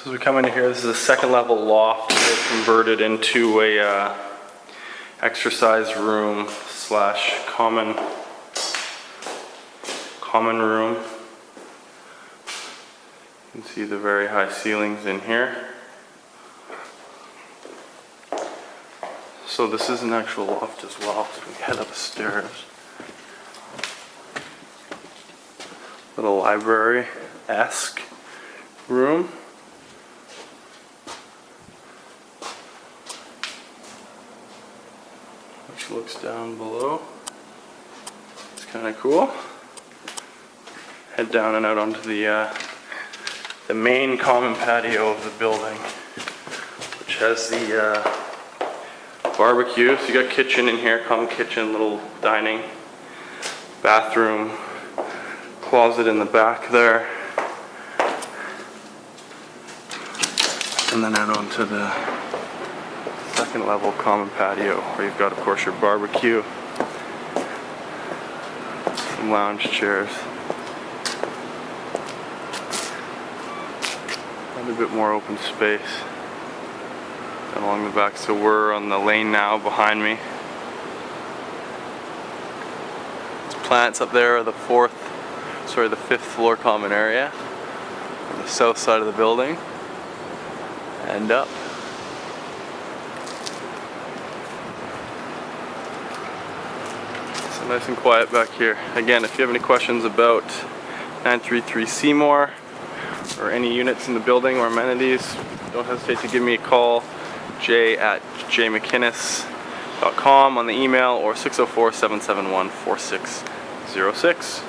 So as we come into here, this is a second level loft. It's converted into a exercise room slash common room. You can see the very high ceilings in here. So this is an actual loft as well, so we head upstairs. Little library-esque room. Which looks down below. It's kind of cool. Head down and out onto the main common patio of the building, which has the barbecue. So you got kitchen in here, common kitchen, little dining, bathroom, closet in the back there, and then out onto the second level common patio where you've got, of course, your barbecue, some lounge chairs, and a bit more open space along the back. So we're on the lane now behind me. These plants up there are the fifth floor common area on the south side of the building and up. So nice and quiet back here. Again, if you have any questions about 933 Seymour or any units in the building or amenities, don't hesitate to give me a call, j@jmckinnis.com on the email, or 604-771-4606.